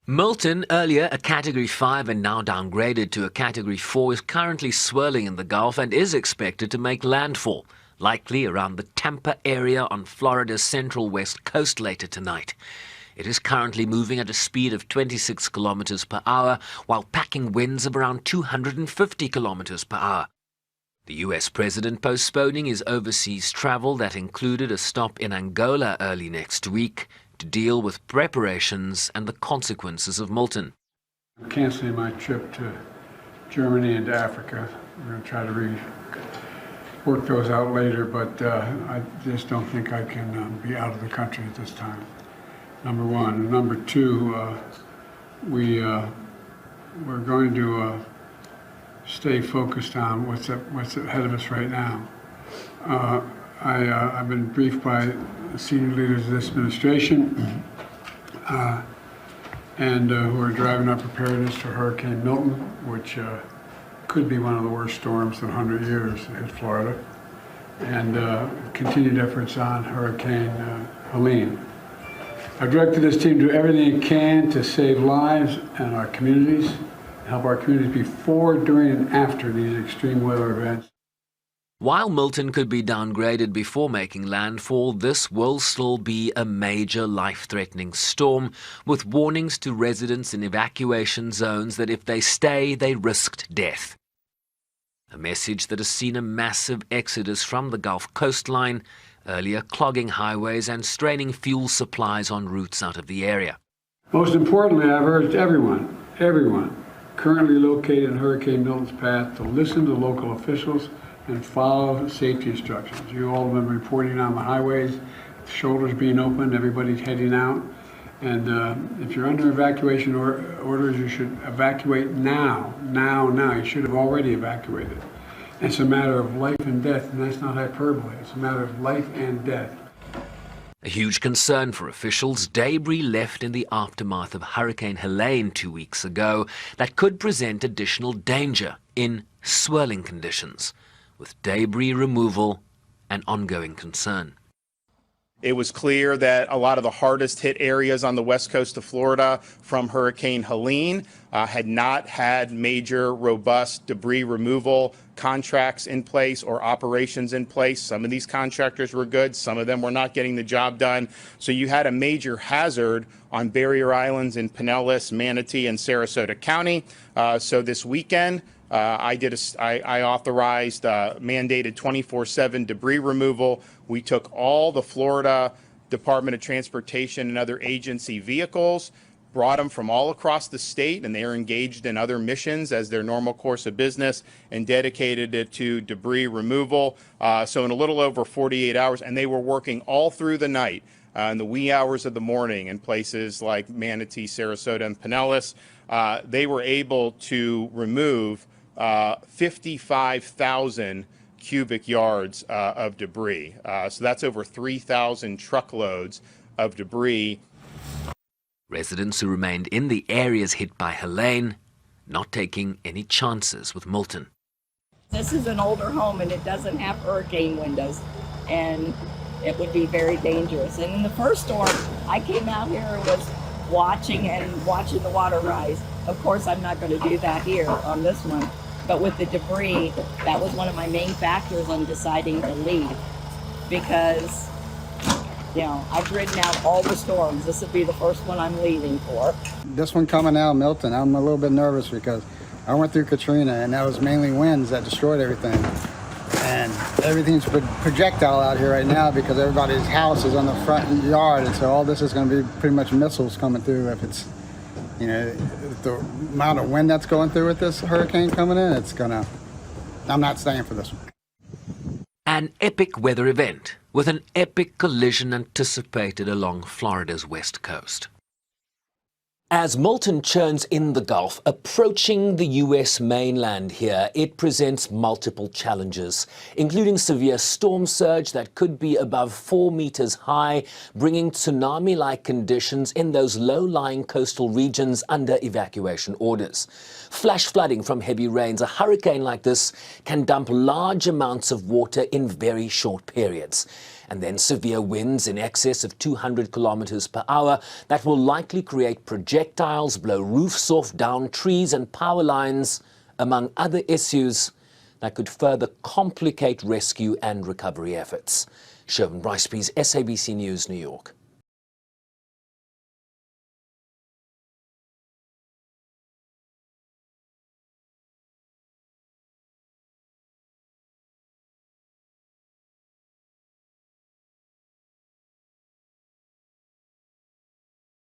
Milton, earlier a Category 5 and now downgraded to a Category 4, is currently swirling in the Gulf and is expected to make landfall, likely around the Tampa area on Florida's central west coast later tonight. It is currently moving at a speed of 26 kilometers per hour, while packing winds of around 250 kilometers per hour. The US president postponing his overseas travel that included a stop in Angola early next week to deal with preparations and the consequences of Milton. I'm canceling my trip to Germany and to Africa. We're going to try to work those out later, but I just don't think I can be out of the country at this time. Number one. Number two, we're going to stay focused on what's ahead of us right now. I've been briefed by the senior leaders of this administration and who are driving up preparedness for Hurricane Milton, which could be one of the worst storms in 100 years to hit Florida, and continued efforts on Hurricane Helene. I've directed this team to do everything it can to save lives and our communities, help our communities before, during, and after these extreme weather events. While Milton could be downgraded before making landfall, this will still be a major life-threatening storm, with warnings to residents in evacuation zones that if they stay, they risked death. A message that has seen a massive exodus from the Gulf coastline, earlier clogging highways and straining fuel supplies on routes out of the area. Most importantly, I've urged everyone currently located in Hurricane Milton's path to listen to local officials and follow safety instructions. You all have been reporting on the highways, the shoulders being opened, everybody's heading out. And if you're under evacuation orders, you should evacuate now. You should have already evacuated. It's a matter of life and death, and that's not hyperbole. It's a matter of life and death. A huge concern for officials, debris left in the aftermath of Hurricane Helene 2 weeks ago that could present additional danger in swirling conditions, with debris removal an ongoing concern. It was clear that a lot of the hardest hit areas on the west coast of Florida from Hurricane Helene had not had major, robust debris removal contracts in place or operations in place. Some of these contractors were good, some of them were not getting the job done. So you had a major hazard on barrier islands in Pinellas, Manatee, and Sarasota County. So this weekend, I authorized mandated 24/7 debris removal. We took all the Florida Department of Transportation and other agency vehicles, brought them from all across the state, and they are engaged in other missions as their normal course of business, and dedicated it to debris removal. So in a little over 48 hours, and they were working all through the night, in the wee hours of the morning in places like Manatee, Sarasota, and Pinellas. They were able to remove 55,000 cubic yards of debris. So that's over 3,000 truckloads of debris. Residents who remained in the areas hit by Helene not taking any chances with Milton. This is an older home and it doesn't have hurricane windows, and it would be very dangerous. And in the first storm, I came out here and was watching the water rise. Of course, I'm not going to do that here on this one. But with the debris, that was one of my main factors on deciding to leave, because, you know, I've ridden out all the storms. This would be the first one I'm leaving for. This one coming out of Milton, I'm a little bit nervous because I went through Katrina, and that was mainly winds that destroyed everything. And everything's projectile out here right now because everybody's house is on the front yard, and so all this is going to be pretty much missiles coming through. If it's, you know, the amount of wind that's going through with this hurricane coming in, I'm not staying for this one. An epic weather event with an epic collision anticipated along Florida's west coast. As Milton churns in the Gulf, approaching the U.S. mainland here, it presents multiple challenges, including severe storm surge that could be above 4 meters high, bringing tsunami-like conditions in those low-lying coastal regions under evacuation orders. Flash flooding from heavy rains. A hurricane like this can dump large amounts of water in very short periods. and then severe winds in excess of 200 kilometers per hour that will likely create projectiles, blow roofs off, down trees and power lines, among other issues that could further complicate rescue and recovery efforts. Sherwin Bryce-Pease, SABC News, New York.